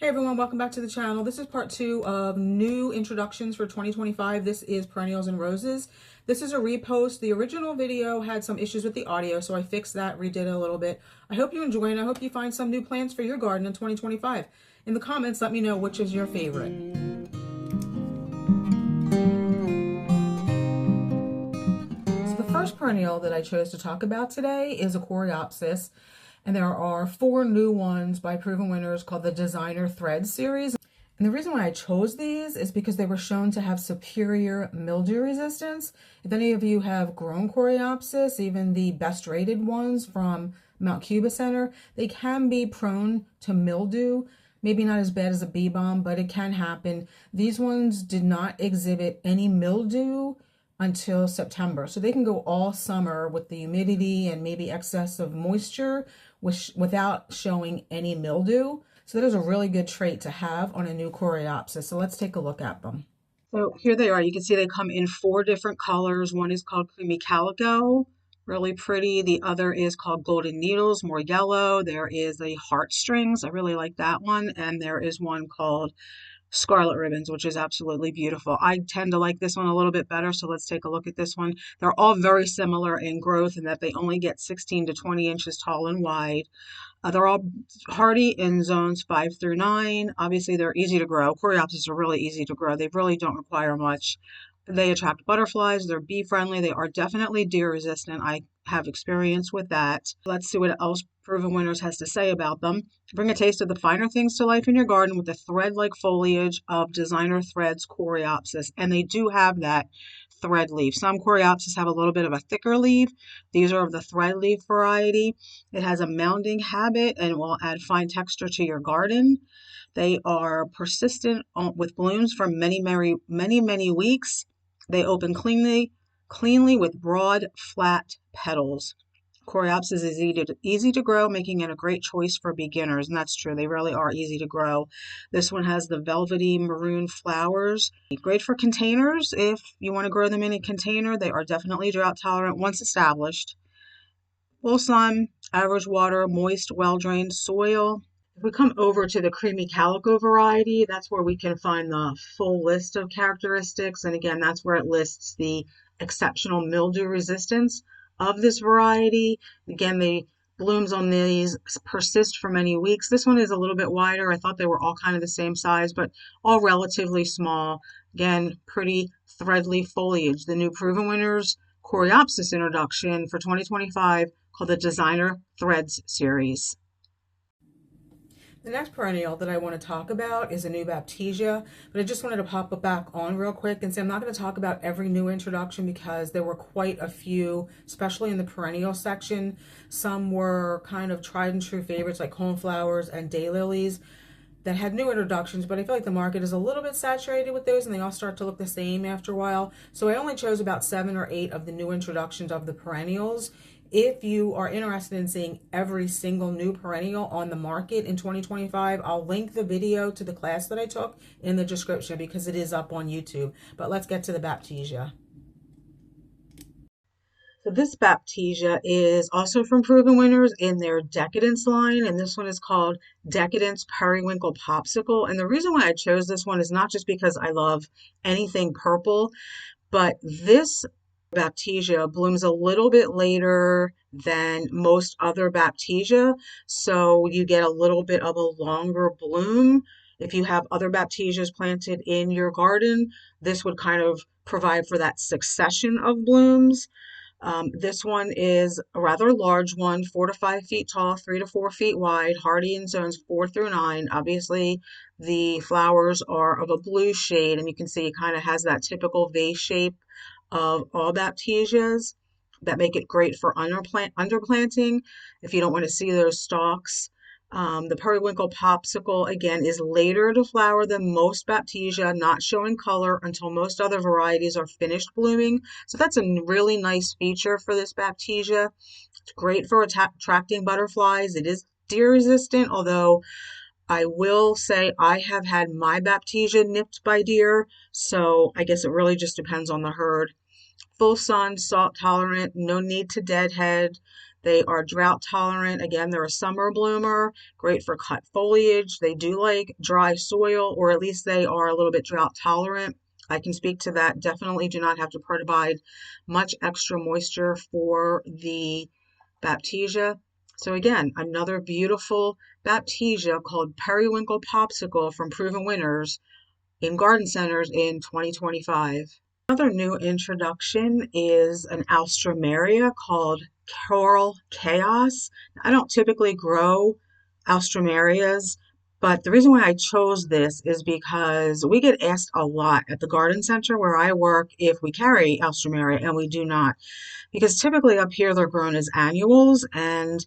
Hey everyone, welcome back to the channel. This is part 2 of new introductions for 2025. This is Perennials and Roses. This is a repost. The original video had some issues with the audio, so I fixed that, redid it a little bit. I hope you enjoy and I hope you find some new plants for your garden in 2025. In the comments, let me know which is your favorite. So the first perennial that I chose to talk about today is a coreopsis. And there are 4 new ones by proven winners called the Designer Threads series. And the reason why I chose these is because they were shown to have superior mildew resistance. If any of you have grown coreopsis, even the best rated ones from Mount Cuba Center, they can be prone to mildew. Maybe not as bad as a bee balm, but it can happen. These ones did not exhibit any mildew until September. So they can go all summer with the humidity and maybe excess of moisture without showing any mildew. So that is a really good trait to have on a new coreopsis. So let's take a look at them. So here they are. You can see they come in 4 different colors. One is called Creamy Calico, really pretty. The other is called Golden Needles, more yellow. There is a Heartstrings. I really like that one. And there is one called Scarlet Ribbons, which is absolutely beautiful. I tend to like this one a little bit better, so let's take a look at this one. They're all very similar in growth in that they only get 16 to 20 inches tall and wide. They're all hardy in zones 5 through 9. Obviously, they're easy to grow. Coreopsis are really easy to grow. They really don't require much. They attract butterflies. They're bee friendly. They are definitely deer resistant. I have experience with that. Let's see what else Proven Winners has to say about them. Bring a taste of the finer things to life in your garden with the thread-like foliage of Designer Threads coreopsis. And they do have that thread leaf. Some coreopsis have a little bit of a thicker leaf. These are of the thread leaf variety. It has a mounding habit and will add fine texture to your garden. They are persistent with blooms for many weeks. They open cleanly with broad, flat petals. Coreopsis is easy to grow, making it a great choice for beginners, and that's true. They really are easy to grow. This one has the velvety maroon flowers. Great for containers if you want to grow them in a container. They are definitely drought tolerant once established. Full sun, average water, moist, well-drained soil. If we come over to the Creamy Calico variety, that's where we can find the full list of characteristics. And again, that's where it lists the exceptional mildew resistance of this variety. Again, the blooms on these persist for many weeks. This one is a little bit wider. I thought they were all kind of the same size, but all relatively small. Again, pretty thread leaf foliage. The new Proven Winners Coreopsis introduction for 2025 called the Designer Threads series. The next perennial that I want to talk about is a new baptisia, but I just wanted to pop it back on real quick and say I'm not going to talk about every new introduction because there were quite a few, especially in the perennial section. Some were kind of tried and true favorites like coneflowers and daylilies that had new introductions, but I feel like the market is a little bit saturated with those and they all start to look the same after a while. So I only chose about 7 or 8 of the new introductions of the perennials. If you are interested in seeing every single new perennial on the market in 2025, I'll link the video to the class that I took in the description because it is up on YouTube. But let's get to the baptisia. So this baptisia is also from Proven Winners in their Decadence line, and this one is called Decadence Periwinkle Popsicle. And the reason why I chose this one is not just because I love anything purple, but this baptisia blooms a little bit later than most other baptisia, so you get a little bit of a longer bloom. If you have other baptisias planted in your garden, this would kind of provide for that succession of blooms. This one is a rather large one, 4 to 5 feet tall, 3 to 4 feet wide, hardy in zones 4 through 9. Obviously, the flowers are of a blue shade, and you can see it kind of has that typical vase shape of all baptisias that make it great for underplanting if you don't want to see those stalks. The periwinkle popsicle, again, is later to flower than most baptisia, not showing color until most other varieties are finished blooming. So that's a really nice feature for this baptisia. It's great for attracting butterflies. It is deer resistant, although I will say I have had my baptisia nipped by deer, so I guess it really just depends on the herd. Full sun, salt tolerant, no need to deadhead. They are drought tolerant. Again, they're a summer bloomer, great for cut foliage. They do like dry soil, or at least they are a little bit drought tolerant. I can speak to that. Definitely do not have to provide much extra moisture for the baptisia. So again, another beautiful baptisia called Periwinkle Popsicle from Proven Winners in garden centers in 2025. Another new introduction is an alstroemeria called Coral Chaos. I don't typically grow alstroemerias, but the reason why I chose this is because we get asked a lot at the garden center where I work if we carry alstroemeria, and we do not. Because typically up here they're grown as annuals, and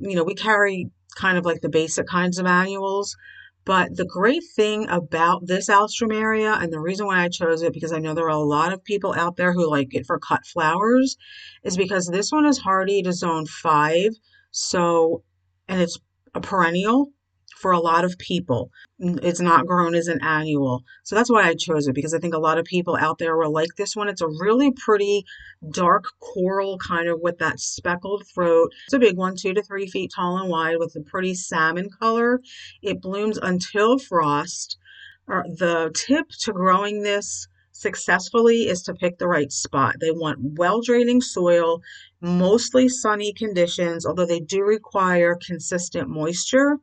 we carry kind of like the basic kinds of annuals. But the great thing about this alstroemeria, and the reason why I chose it, because I know there are a lot of people out there who like it for cut flowers, is because this one is hardy to zone 5. So, and it's a perennial for a lot of people. It's not grown as an annual. So that's why I chose it, because I think a lot of people out there will like this one. It's a really pretty dark coral, kind of with that speckled throat. It's a big one, 2 to 3 feet tall and wide, with a pretty salmon color. It blooms until frost. The tip to growing this successfully is to pick the right spot. They want well-draining soil, mostly sunny conditions, although they do require consistent moisture.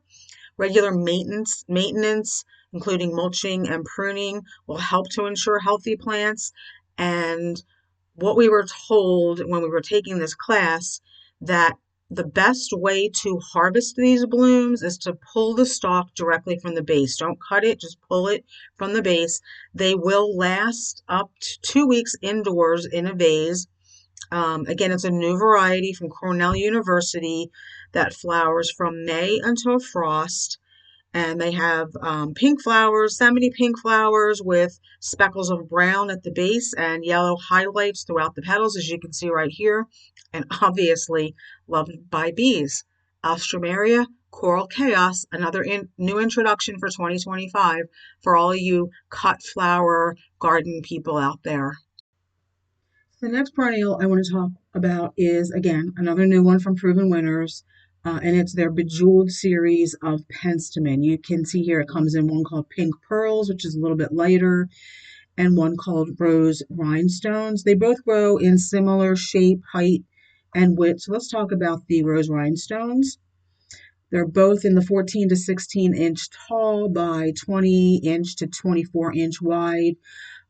Regular maintenance, including mulching and pruning, will help to ensure healthy plants. And what we were told when we were taking this class, that the best way to harvest these blooms is to pull the stalk directly from the base. Don't cut it, just pull it from the base. They will last up to 2 weeks indoors in a vase. Again, it's a new variety from Cornell University that flowers from May until frost. And they have pink flowers, semi-pink flowers with speckles of brown at the base and yellow highlights throughout the petals, as you can see right here. And obviously loved by bees. Alstroemeria, Coral Chaos, another new introduction for 2025 for all of you cut flower garden people out there. The next perennial I want to talk about is, again, another new one from Proven Winners, and it's their Bejeweled series of penstemon. You can see here it comes in one called Pink Pearls, which is a little bit lighter, and one called Rose Rhinestones. They both grow in similar shape, height, and width. So let's talk about the Rose Rhinestones. They're both in the 14 to 16 inch tall by 20 inch to 24 inch wide,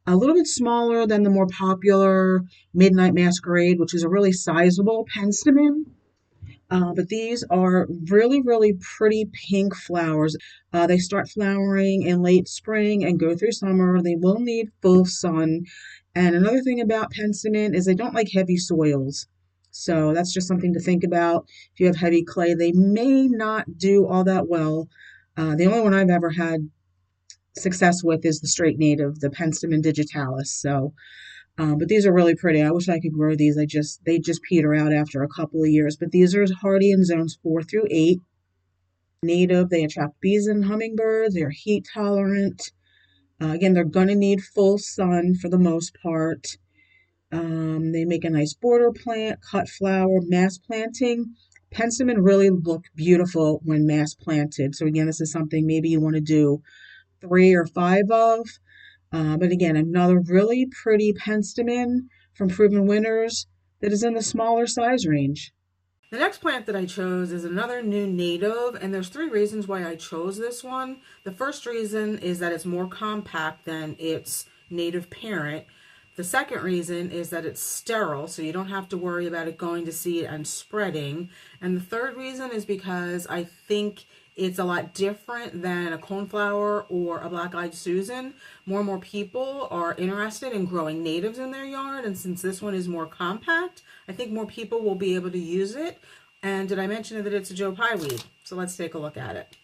a little bit smaller than the more popular Midnight Masquerade, which is a really sizable penstemon. But these are really, really pretty pink flowers. They start flowering in late spring and go through summer. They will need full sun. And another thing about penstemon is they don't like heavy soils. So that's just something to think about. If you have heavy clay, they may not do all that well. The only one I've ever had success with is the straight native, the penstemon digitalis. So, but these are really pretty. I wish I could grow these. They just peter out after a couple of years. But these are hardy in zones 4 through 8. Native, they attract bees and hummingbirds. They're heat tolerant. Again, they're gonna need full sun for the most part. They make a nice border plant, cut flower, mass planting. Penstemon really look beautiful when mass planted. So again, this is something maybe you want to do 3 or 5 of. But again, another really pretty penstemon from Proven Winners that is in the smaller size range. The next plant that I chose is another new native, and there's 3 reasons why I chose this one. The first reason is that it's more compact than its native parent. The second reason is that it's sterile, so you don't have to worry about it going to seed and spreading. And the third reason is because I think it's a lot different than a coneflower or a black-eyed Susan. More and more people are interested in growing natives in their yard, and since this one is more compact, I think more people will be able to use it. And did I mention that it's a Joe Pye weed? So let's take a look at it.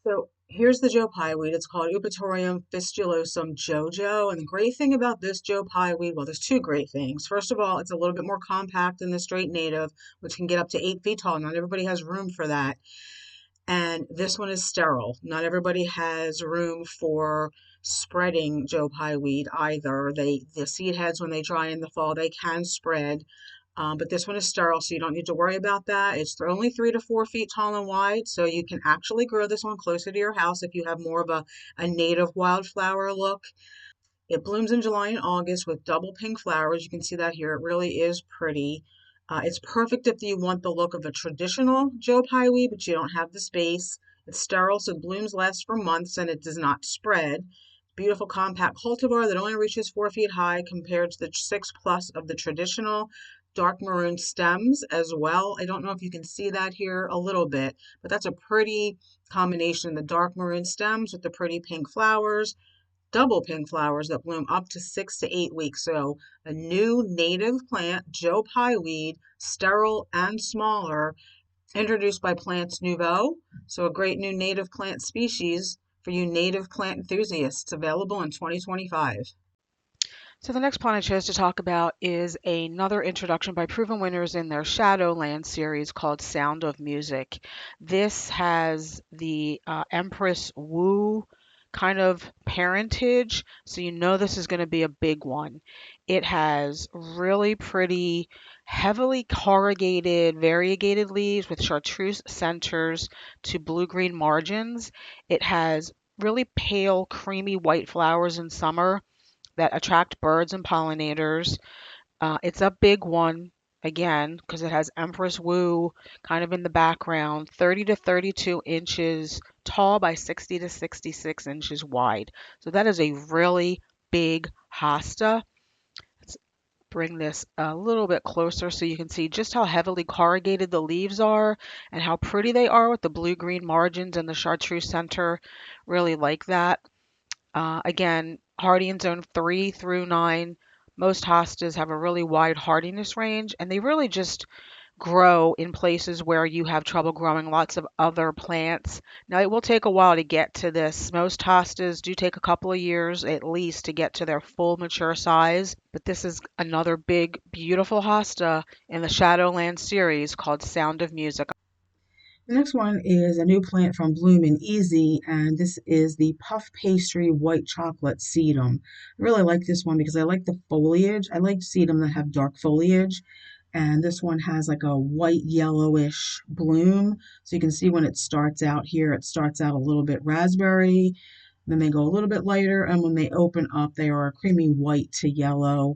So here's the Joe Pye weed. It's called Eupatorium fistulosum Jojo. And the great thing about this Joe Pye weed, well, there's 2 great things. First of all, it's a little bit more compact than the straight native, which can get up to 8 feet tall. Not everybody has room for that. And this one is sterile. Not everybody has room for spreading Joe Pye weed either. The seed heads, when they dry in the fall, they can spread. But this one is sterile, so you don't need to worry about that. It's only 3 to 4 feet tall and wide, so you can actually grow this one closer to your house if you have more of a native wildflower look. It blooms in July and August with double pink flowers. You can see that here. It really is pretty. It's perfect if you want the look of a traditional Joe Pye weed, but you don't have the space. It's sterile, so blooms last for months and it does not spread. Beautiful compact cultivar that only reaches 4 feet high compared to the 6+ of the traditional dark maroon stems as well. I don't know if you can see that here a little bit, but that's a pretty combination. The dark maroon stems with the pretty pink flowers, double pink flowers that bloom up to 6 to 8 weeks. So a new native plant, Joe Pye weed, sterile and smaller, introduced by Plants Nouveau. So a great new native plant species for you native plant enthusiasts, available in 2025. So the next plant I chose to talk about is another introduction by Proven Winners in their Shadowland series called Sound of Music. This has the Empress Wu kind of parentage, so you know this is going to be a big one. It has really pretty, heavily corrugated, variegated leaves with chartreuse centers to blue-green margins. It has really pale, creamy white flowers in summer that attract birds and pollinators. It's a big one, again, because it has Empress Wu kind of in the background, 30 to 32 inches tall by 60 to 66 inches wide. So that is a really big hosta. Let's bring this a little bit closer so you can see just how heavily corrugated the leaves are and how pretty they are with the blue-green margins and the chartreuse center. Really like that. Again, hardy in zone 3 through 9. Most hostas have a really wide hardiness range, and they really just grow in places where you have trouble growing lots of other plants. Now, it will take a while to get to this. Most hostas do take a couple of years at least to get to their full mature size, but this is another big, beautiful hosta in the Shadowland series called Sound of Music. The next one is a new plant from Bloom and Easy, and this is the puff pastry white chocolate sedum. I really like this one because I like the foliage. I like sedum that have dark foliage, and this one has like a white yellowish bloom. So you can see when it starts out here, it starts out a little bit raspberry, then they go a little bit lighter, and when they open up, they are a creamy white to yellow.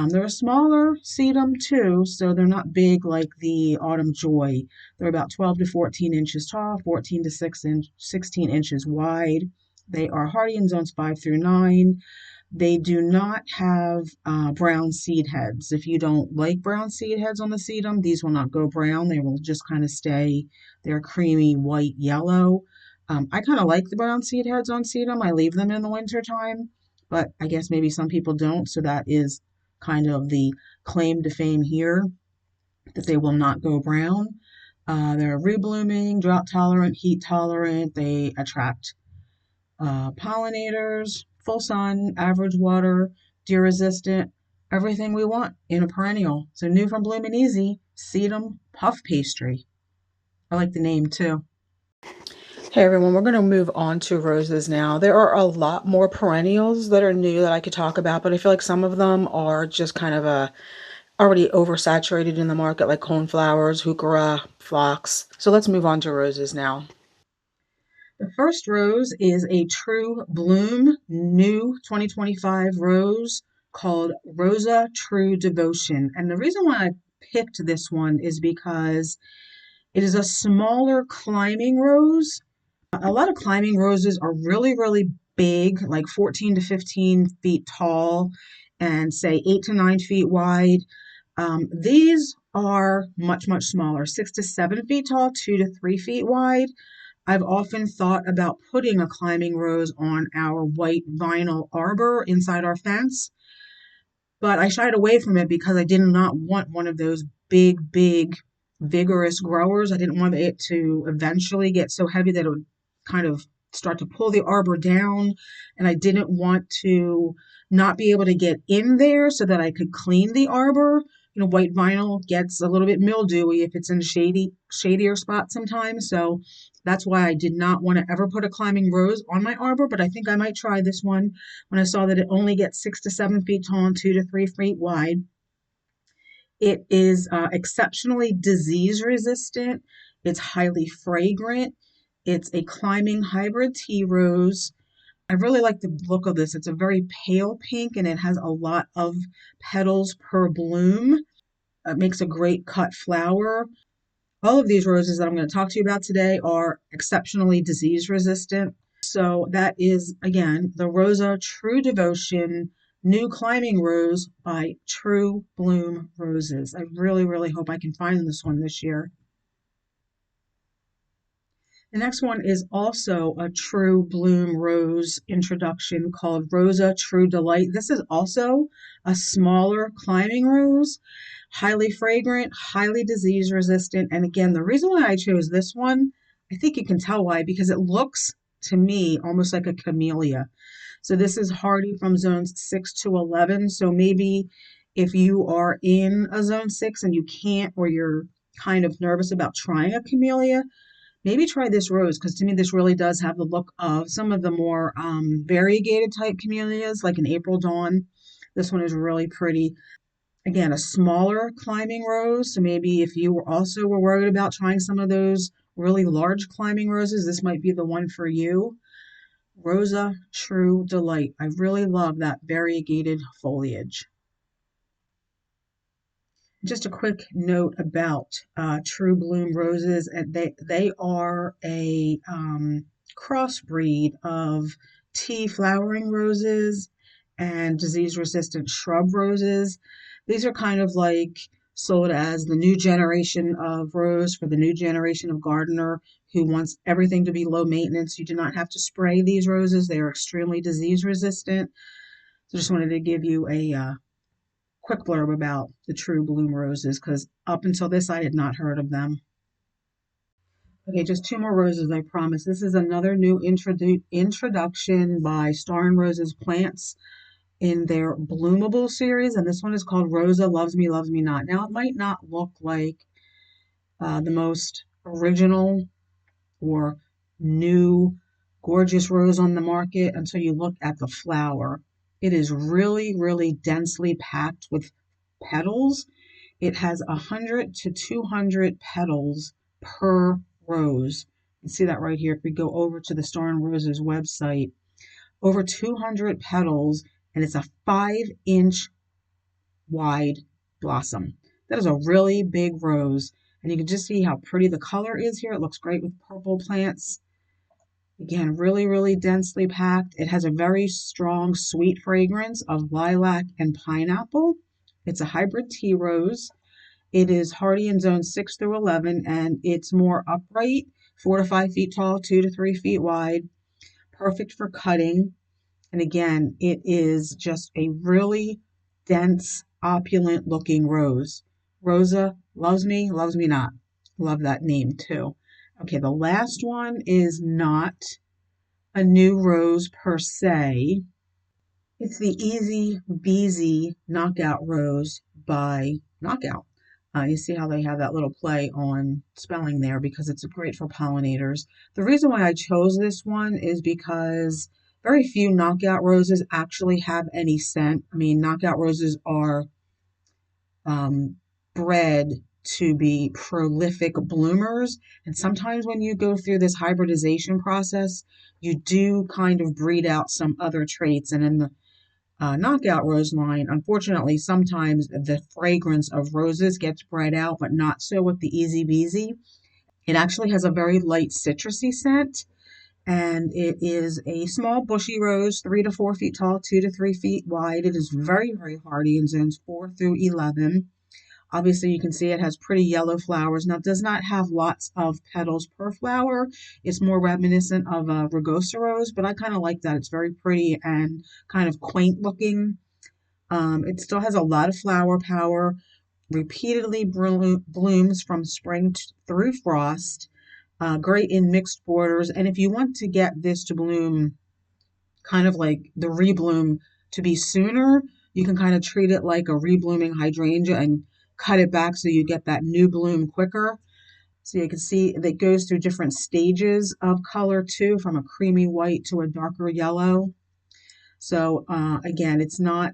They're a smaller sedum too, so they're not big like the Autumn Joy. They're about 12 to 14 inches tall, 14 to 16 inches wide. They are hardy in zones 5 through 9. They do not have brown seed heads. If you don't like brown seed heads on the sedum, these will not go brown. They will just kind of stay, they're creamy white yellow. I kind of like the brown seed heads on sedum. I leave them in the winter time, but I guess maybe some people don't. So that is kind of the claim to fame here, that they will not go brown. They're reblooming, drought tolerant, heat tolerant. They attract pollinators, full sun, average water, deer resistant, everything we want in a perennial. So new from Bloom and Easy, sedum puff pastry. I like the name too. Hey everyone, we're going to move on to roses now. There are a lot more perennials that are new that I could talk about, but I feel like some of them are just kind of already oversaturated in the market, like coneflowers, heuchera, phlox. So let's move on to roses now. The first rose is a true bloom, new 2025 rose called Rosa True Devotion. And the reason why I picked this one is because it is a smaller climbing rose. A lot of climbing roses are really, really big, like 14 to 15 feet tall and say 8 to 9 feet wide. These are much, much smaller, 6 to 7 feet tall, 2 to 3 feet wide. I've often thought about putting a climbing rose on our white vinyl arbor inside our fence, but I shied away from it because I did not want one of those big, big, vigorous growers. I didn't want it to eventually get so heavy that it would kind of start to pull the arbor down. And I didn't want to not be able to get in there so that I could clean the arbor. You know, white vinyl gets a little bit mildewy if it's in a shadier spot sometimes. So that's why I did not want to ever put a climbing rose on my arbor, but I think I might try this one when I saw that it only gets 6 to 7 feet tall and 2 to 3 feet wide. It is exceptionally disease resistant. It's highly fragrant. It's a climbing hybrid tea rose. I really like the look of this. It's a very pale pink and it has a lot of petals per bloom. It makes a great cut flower. All of these roses that I'm going to talk to you about today are exceptionally disease resistant. So that is, again, the Rosa True Devotion New Climbing Rose by True Bloom Roses. I really, really hope I can find this one this year. The next one is also a True Bloom Rose introduction called Rosa True Delight. This is also a smaller climbing rose, highly fragrant, highly disease resistant. And again, the reason why I chose this one, I think you can tell why, because it looks to me almost like a camellia. So this is hardy from zones 6 to 11. So maybe if you are in a zone 6 and you can't, or you're kind of nervous about trying a camellia, maybe try this rose, because to me this really does have the look of some of the more variegated type camellias, like an April Dawn. This one is really pretty. Again, a smaller climbing rose, so maybe if you were worried about trying some of those really large climbing roses, this might be the one for you. Rosa True Delight. I really love that variegated foliage. Just a quick note about True Bloom roses. They are a crossbreed of tea flowering roses and disease-resistant shrub roses. These are kind of like sold as the new generation of rose for the new generation of gardener who wants everything to be low maintenance. You do not have to spray these roses. They are extremely disease resistant. So just wanted to give you a quick blurb about the True Bloom roses, because up until this I had not heard of them. Okay, just two more roses, I promise. This is another new introduction by Star and Roses Plants in their Bloomable series, and this one is called Rosa Loves Me, Loves Me Not. Now, it might not look like the most original or new gorgeous rose on the market until you look at the flower. It is really, really densely packed with petals. It has 100 to 200 petals per rose. You can see that right here. If we go over to the Star and Roses website, over 200 petals, and it's a 5-inch wide blossom. That is a really big rose, and you can just see how pretty the color is here. It looks great with purple plants. Again, really, really densely packed. It has a very strong, sweet fragrance of lilac and pineapple. It's a hybrid tea rose. It is hardy in zones 6 through 11, and it's more upright, 4 to 5 feet tall, 2 to 3 feet wide, perfect for cutting. And again, it is just a really dense, opulent looking rose. Rosa Loves Me, Loves Me Not. Love that name too. Okay, the last one is not a new rose per se. It's the Easy Beasy Knockout Rose by Knockout. You see how they have that little play on spelling there because it's great for pollinators. The reason why I chose this one is because very few knockout roses actually have any scent. I mean, knockout roses are bred to be prolific bloomers. And sometimes when you go through this hybridization process, you do kind of breed out some other traits. And in the knockout rose line, unfortunately, sometimes the fragrance of roses gets bred out, but not so with the Easy Beasy. It actually has a very light citrusy scent, and it is a small bushy rose, 3 to 4 feet tall, 2 to 3 feet wide. It is very, very hardy in zones 4 through 11. Obviously, you can see it has pretty yellow flowers. Now, it does not have lots of petals per flower. It's more reminiscent of a rugosa rose, but I kind of like that. It's very pretty and kind of quaint looking. It still has a lot of flower power, repeatedly blooms from spring through frost, great in mixed borders. And if you want to get this to bloom kind of like the rebloom to be sooner, you can kind of treat it like a reblooming hydrangea and cut it back so you get that new bloom quicker. So you can see that it goes through different stages of color too, from a creamy white to a darker yellow. So again, it's not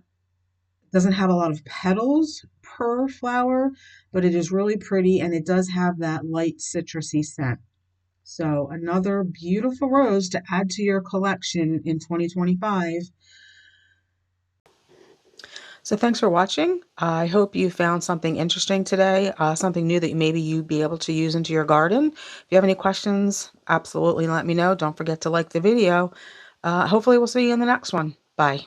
Doesn't have a lot of petals per flower, but it is really pretty and it does have that light citrusy scent. So another beautiful rose to add to your collection in 2025. So thanks for watching. I hope you found something interesting today, something new that maybe you'd be able to use into your garden. If you have any questions, absolutely let me know. Don't forget to like the video. Hopefully we'll see you in the next one. Bye.